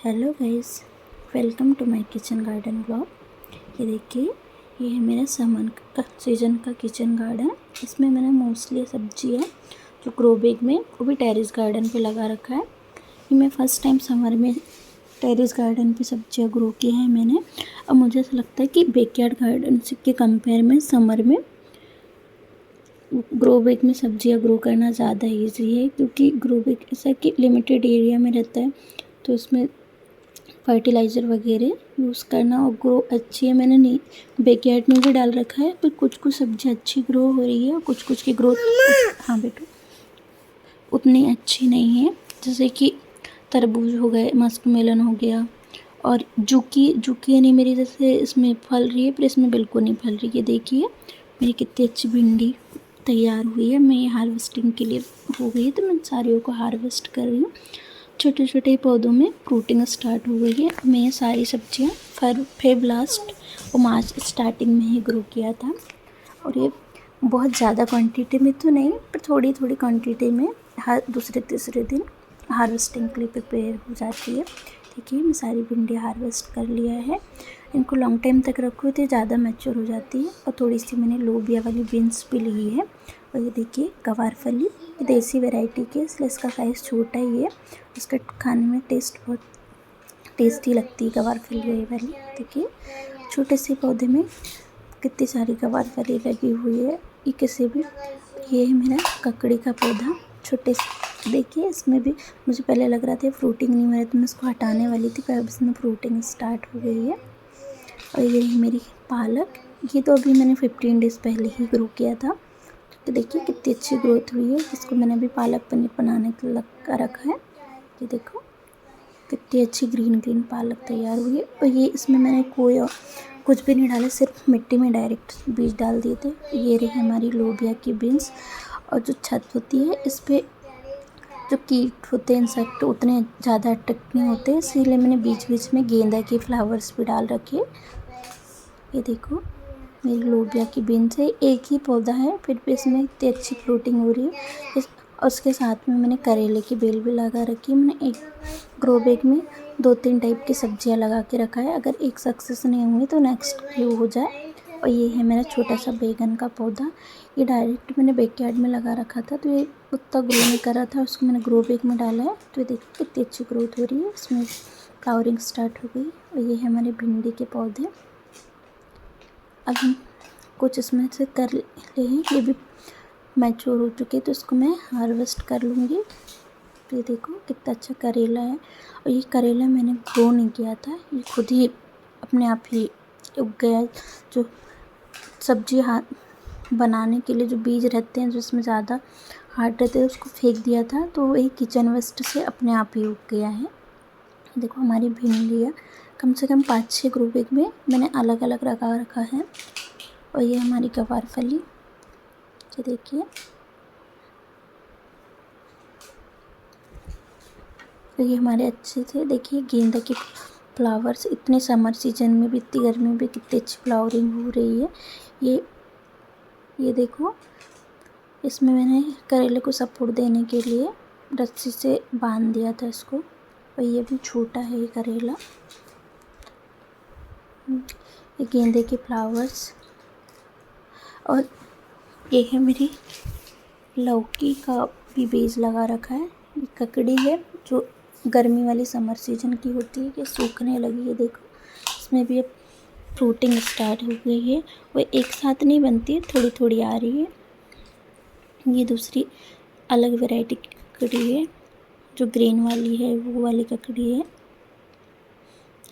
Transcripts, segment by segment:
Hello guys, welcome to my kitchen garden blog. ये देखिए, ये है मेरा समर का सीजन का किचन गार्डन। इसमें मैंने मोस्टली सब्जियां जो ग्रो बैग में, वो भी टेरेस गार्डन पे लगा रखा है। ये मैं फ़र्स्ट टाइम समर में टेरेस गार्डन पे सब्जियां ग्रो की हैं मैंने। अब मुझे ऐसा लगता है कि बैकयार्ड गार्डन के कंपेयर में समर में ग्रो बैग में सब्जियां ग्रो करना ज़्यादा ईजी है, क्योंकि ग्रो बैग ऐसा कि लिमिटेड एरिया में रहता है, तो उसमें फर्टिलाइज़र वगैरह यूज़ करना और ग्रो अच्छी है। मैंने नहीं बैकयार्ड में भी डाल रखा है, पर कुछ कुछ सब्जियां अच्छी ग्रो हो रही है और कुछ कुछ की ग्रोथ हाँ बेटो उतनी अच्छी नहीं है। जैसे कि तरबूज हो गए, मस्क मेलन हो गया, और जुकी नहीं मेरी जैसे इसमें फल रही है, पर इसमें बिल्कुल नहीं फल रही है। देखिए मेरी कितनी अच्छी भिंडी तैयार हुई है। मैं ये हार्वेस्टिंग के लिए हो गई है, तो मैं सारियों को हार्वेस्ट कर रही हूँ। छोटे छोटे पौधों में फ्रूटिंग स्टार्ट हो गई है। मैं ये सारी सब्जियां फेब लास्ट और मार्च स्टार्टिंग में ही ग्रो किया था, और ये बहुत ज़्यादा क्वांटिटी में तो नहीं, पर थोड़ी थोड़ी क्वांटिटी में हर दूसरे तीसरे दिन हार्वेस्टिंग के लिए प्रिपेयर हो जाती है। देखिए मैं सारी भिंडी हार्वेस्ट कर लिया है। इनको लॉन्ग टाइम तक रखो तो ज़्यादा मैच्योर हो जाती है। और थोड़ी सी मैंने लोबिया वाली बीन्स भी ली है। और ये देखिए गवारफली, ये देसी वैरायटी की, इसलिए इसका साइज़ छोटा ही है। उसका खाने में टेस्ट बहुत टेस्टी लगती है गवारफली ये वाली। देखिए छोटे से पौधे में कितनी सारी गवारफली लगी हुई है। ये किसी भी, ये है मेरा ककड़ी का पौधा छोटे से। देखिए इसमें भी मुझे पहले लग रहा था फ्रूटिंग नहीं हो रहा, तो मैं इसको हटाने वाली थी, पर अब इसमें फ्रूटिंग स्टार्ट हो गई है। और ये है मेरी पालक, ये तो अभी मैंने 15 डेज़ पहले ही ग्रो किया था। तो देखिए कितनी अच्छी ग्रोथ हुई है। इसको मैंने अभी पालक पनीर बनाने के लिए लगा रखा है। ये देखो कितनी अच्छी ग्रीन ग्रीन पालक तैयार हुई है। और ये इसमें मैंने कोई कुछ भी नहीं डाला, सिर्फ मिट्टी में डायरेक्ट बीज डाल दिए थे। ये रही हमारी लोबिया की बीन्स। और जो छत होती है, इस पर जो कीट होते हैं, इंसेक्ट, उतने ज़्यादा अट्रैक्ट नहीं होते, इसीलिए मैंने बीच बीच में गेंदा के फ्लावर्स भी डाल रखे। ये देखो मेरी लोबिया की बीन्स है, एक ही पौधा है, फिर भी इसमें इतनी अच्छी फ्रूटिंग हो रही है। उसके साथ में मैंने करेले की बेल भी लगा रखी है। मैंने एक ग्रो बैग में 2-3 टाइप की सब्जियां लगा के रखा है, अगर एक सक्सेस नहीं हुई तो नेक्स्ट ग्रो हो जाए। और ये है मेरा छोटा सा बैगन का पौधा। ये डायरेक्ट मैंने बैकयार्ड में लगा रखा था, तो ये उतना ग्रो नहीं कर रहा था, उसको मैंने ग्रो बैग में डाला है। तो ये देखिए कितनी अच्छी ग्रोथ हो रही है, इसमें फ्लावरिंग स्टार्ट हो गई। और ये है हमारे भिंडी के पौधे। अब कुछ इसमें से कर ले हैं, ये भी मैच्योर हो चुके, तो इसको मैं हार्वेस्ट कर लूँगी। तो ये देखो कितना अच्छा करेला है। और ये करेला मैंने ग्रो नहीं किया था, ये खुद ही अपने आप ही उग गया। जो सब्जी हाथ बनाने के लिए जो बीज रहते हैं, जिसमें ज़्यादा हार्ड रहते हैं, उसको फेंक दिया था, तो वही किचन वेस्ट से अपने आप ही उग गया है। देखो हमारी भिंडी है, कम से कम 5-6 ग्रो बैग में मैंने अलग अलग रखा है। और ये हमारी गवारफली, ये देखिए। तो ये हमारे अच्छे थे। देखिए गेंदा के फ्लावर्स, इतने समर सीजन में भी, इतनी गर्मी में भी कितनी अच्छी फ्लावरिंग हो रही है। ये देखो, इसमें मैंने करेले को सपोर्ट देने के लिए रस्सी से बांध दिया था इसको। और ये भी छोटा है ये करेला। ये गेंदे के फ्लावर्स। और ये है मेरी लौकी का भी बीज लगा रखा है। ये ककड़ी है जो गर्मी वाली समर सीजन की होती है, कि सूखने लगी है। देखो इसमें भी अब फ्रूटिंग स्टार्ट हो गई है। वो एक साथ नहीं बनती है, थोड़ी थोड़ी आ रही है। ये दूसरी अलग वैरायटी की ककड़ी है, जो ग्रीन वाली है, वो वाली ककड़ी है।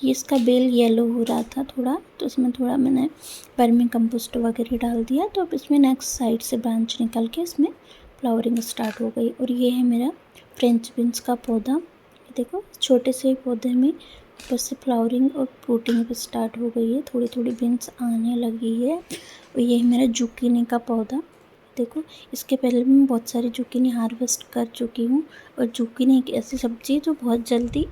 ये इसका बेल येलो हो रहा था थोड़ा, तो इसमें थोड़ा मैंने वर्मी कंपोस्ट वगैरह डाल दिया, तो अब इसमें नेक्स्ट साइड से ब्रांच निकल के इसमें फ्लावरिंग स्टार्ट हो गई। और ये है मेरा फ्रेंच बीन्स का पौधा। ये देखो छोटे से पौधे में ऊपर से फ्लावरिंग और फ्रूटिंग भी स्टार्ट हो गई है, थोड़ी थोड़ी बीन्स आने लगी है। और ये है मेरा जुकीनी का पौधा। देखो इसके पहले भी मैं बहुत सारी जुकीनी हार्वेस्ट कर चुकी हूँ। और जुकीनी एक ऐसी सब्ज़ी है जो बहुत जल्दी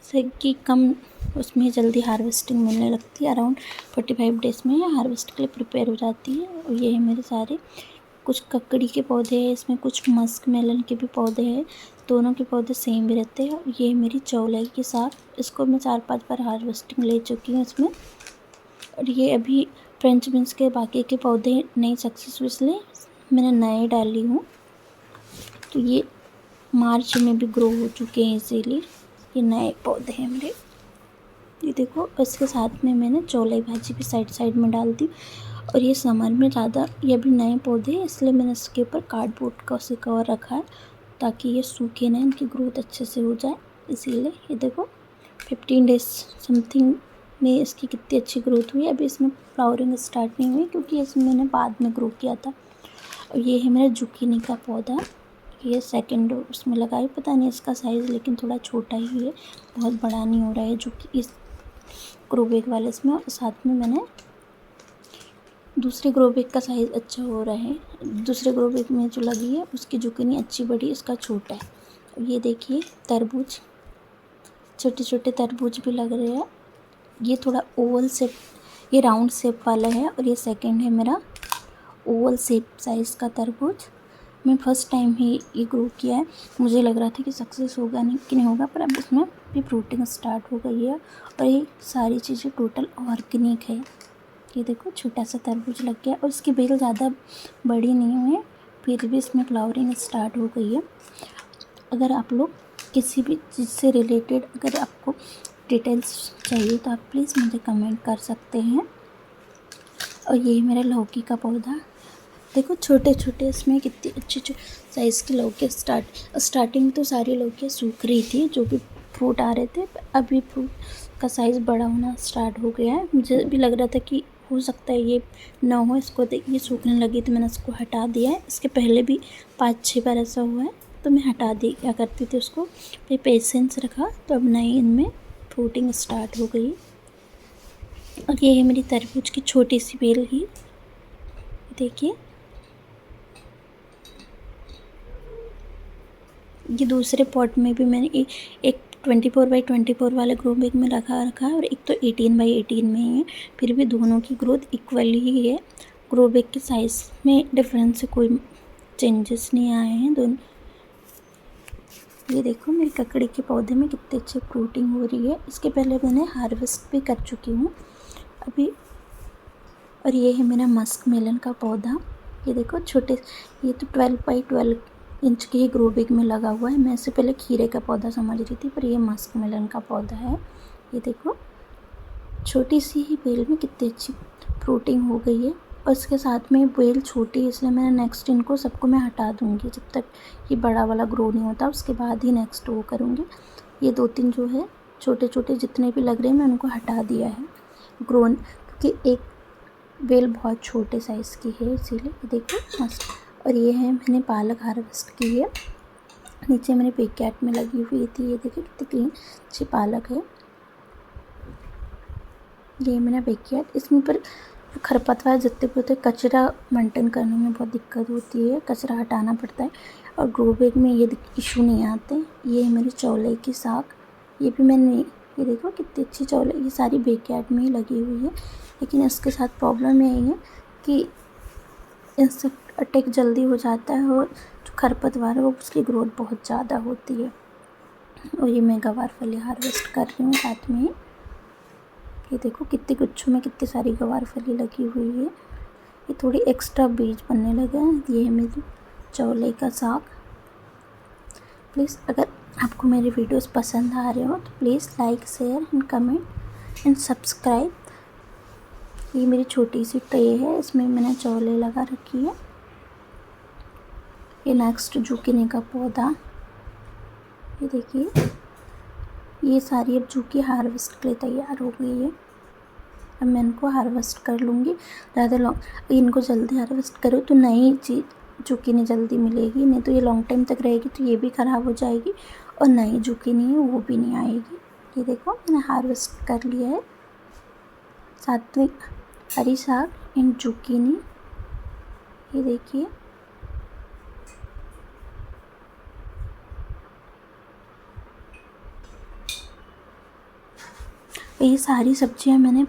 से कि कम उसमें जल्दी हार्वेस्टिंग मिलने लगती है, अराउंड 45 डेज़ में ये हार्वेस्ट के लिए प्रिपेयर हो जाती है। और ये है मेरे सारे कुछ ककड़ी के पौधे हैं, इसमें कुछ मस्क मेलन के भी पौधे हैं। दोनों के पौधे सेम भी रहते हैं। और ये मेरी चौलाई की साग, इसको मैं 4-5 बार हार्वेस्टिंग ले चुकी हूँ इसमें। और ये अभी फ्रेंच बीन्स के बाकी के पौधे नहीं सक्सेस, इसलिए मैंने नए डाली हूँ। तो ये मार्च में भी ग्रो हो चुके हैं, इसीलिए ये नए पौधे हैं मेरे। ये देखो, इसके साथ में मैंने चौलाई भाजी भी साइड में डाल दी। और ये समर में ज़्यादा, ये अभी नए पौधे हैं इसलिए मैंने इसके ऊपर कार्डबोर्ड का से कवर रखा है ताकि ये सूखे नहीं, इनकी ग्रोथ अच्छे से हो जाए, इसीलिए। ये देखो 15 डेज समथिंग में इसकी कितनी अच्छी ग्रोथ हुई है। अभी इसमें फ्लावरिंग स्टार्ट नहीं हुई क्योंकि इसमें मैंने बाद में ग्रो किया था। और ये है मेरा जुकीनी का पौधा, ये सेकंड उसमें लगा है। पता नहीं इसका साइज़ लेकिन थोड़ा छोटा ही है, बहुत बड़ा नहीं हो रहा है जो कि इस ग्रो बैग वाले इसमें। और साथ में मैंने दूसरे ग्रो बैग का साइज़ अच्छा हो रहा है, दूसरे ग्रो बैग में जो लगी है उसकी जुकीनी अच्छी बड़ी, इसका छोटा है। ये देखिए तरबूज, छोटे छोटे तरबूज भी लग रहे हैं। ये थोड़ा ओवल शेप, ये राउंड शेप वाला है। और ये सेकंड है मेरा ओवल शेप साइज़ का तरबूज। मैं फर्स्ट टाइम ही ये ग्रो किया है, मुझे लग रहा था कि सक्सेस होगा नहीं कि नहीं होगा, पर अब इसमें भी फ्रूटिंग स्टार्ट हो गई है। और ये सारी चीज़ें टोटल ऑर्गेनिक है। ये देखो छोटा सा तरबूज लग गया और इसकी बेल ज़्यादा बड़ी नहीं हुई, फिर भी इसमें फ्लावरिंग स्टार्ट हो गई है। अगर आप लोग किसी भी चीज़ से रिलेटेड अगर आपको डिटेल्स चाहिए तो आप प्लीज़ मुझे कमेंट कर सकते हैं। और ये मेरा लौकी का पौधा, देखो छोटे छोटे इसमें कितनी अच्छी साइज़ की लौकी। स्टार्टिंग में तो सारी लौकियाँ सूख रही थी, जो भी फ्रूट आ रहे थे। अभी फ्रूट का साइज़ बड़ा होना स्टार्ट हो गया है। मुझे भी लग रहा था कि हो सकता है ये ना हो, इसको ये सूखने लगी तो मैंने इसको हटा दिया है। इसके पहले भी 5-6 बार ऐसा हुआ है तो मैं हटा दिया करती थी उसको, फिर पेशेंस रखा तो अब नई इनमें फ्रूटिंग स्टार्ट हो गई। और ये है मेरी तरबूज की छोटी सी बेल ही, देखिए। ये दूसरे पॉट में भी मैंने एक 24x24 वाले ग्रो बैग में रखा है और एक तो 18x18 में ही है, फिर भी दोनों की ग्रोथ इक्वली ही है। ग्रो बैग के साइज़ में डिफरेंस से कोई चेंजेस नहीं आए हैं दोनों। ये देखो मेरे ककड़ी के पौधे में कितने अच्छे फ्रूटिंग हो रही है। इसके पहले मैंने हार्वेस्ट भी कर चुकी हूँ अभी। और ये है मेरा मस्क मेलन का पौधा, ये देखो छोटे, ये तो 12x12 इंच के ही ग्रो बैग में लगा हुआ है। मैं इससे पहले खीरे का पौधा समझ रही थी, पर ये मस्क मेलन का पौधा है। ये देखो छोटी सी ही बेल में कितनी अच्छी फ्रूटिंग हो गई है। और इसके साथ में बेल छोटी है इसलिए मैंने नेक्स्ट इनको सबको मैं हटा दूँगी, जब तक ये बड़ा वाला ग्रो नहीं होता उसके बाद ही नेक्स्ट वो करूँगी। ये 2-3 जो है छोटे छोटे जितने भी लग रहे हैं मैं उनको हटा दिया है ग्रोन, क्योंकि एक बेल बहुत छोटे साइज़ की है इसीलिए। ये देखो मस्त। और ये है मैंने पालक हार्वेस्ट की है, नीचे मेरे पैकेट में लगी हुई थी। ये देखिए कितनी क्लीन अच्छी पालक है। ये मेरा पैकेट, इसमें पर खरपतवार जितने भी होते हैं, कचरा मेंटेन करने में बहुत दिक्कत होती है, कचरा हटाना पड़ता है। और ग्रो बैग में ये इशू नहीं आते। ये है मेरी चौलाई की साग, ये भी मैंने, ये देखो कितनी अच्छी चौलाई, ये सारी बैकयार्ड में ही लगी हुई है। लेकिन इसके साथ प्रॉब्लम यही है कि इंसेक्ट अटैक जल्दी हो जाता है और जो खरपतवार है वो उसकी ग्रोथ बहुत ज़्यादा होती है। और ये मैं गवार फली हार्वेस्ट कर रही हूँ साथ में। ये देखो कितने गुच्छों में कितनी सारी गवार फली लगी हुई है, ये थोड़ी एक्स्ट्रा बीज बनने लगे हैं। ये है मेरी चौलाई का साग। प्लीज़ अगर आपको मेरे वीडियोस पसंद आ रहे हो तो please like, share and comment and subscribe. ये मेरी छोटी सी ट्रे है, इसमें मैंने चौलाई लगा रखी है। ये नेक्स्ट जुकीनी का पौधा, ये देखिए ये सारी अब जुकी हार्वेस्ट के लिए तैयार हो गई है। अब मैं इनको हार्वेस्ट कर लूँगी। ज़्यादा लॉन्ग इनको जल्दी हार्वेस्ट करो तो नई चीज़ जुकीनी जल्दी मिलेगी, नहीं तो ये लॉन्ग टाइम तक रहेगी तो ये भी ख़राब हो जाएगी और नई जुकीनी है वो भी नहीं आएगी। ये देखो मैंने हार्वेस्ट कर लिया है। सात्विक हरी साग एंड जुकीनी, ये देखिए। ये सारी सब्जियां मैंने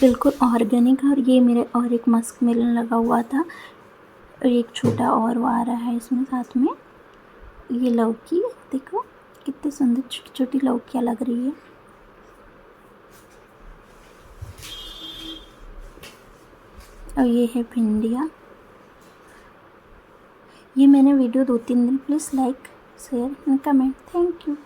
बिल्कुल ऑर्गेनिक है। और ये मेरे और एक मस्क मेलन लगा हुआ था और एक छोटा और वो आ रहा है इसमें साथ में। ये लौकी देखो कितनी सुंदर छोटी छोटी लौकियाँ लग रही है। और ये है भिंडियाँ। ये मैंने वीडियो 2-3 दिन, please like share and comment. Thank you.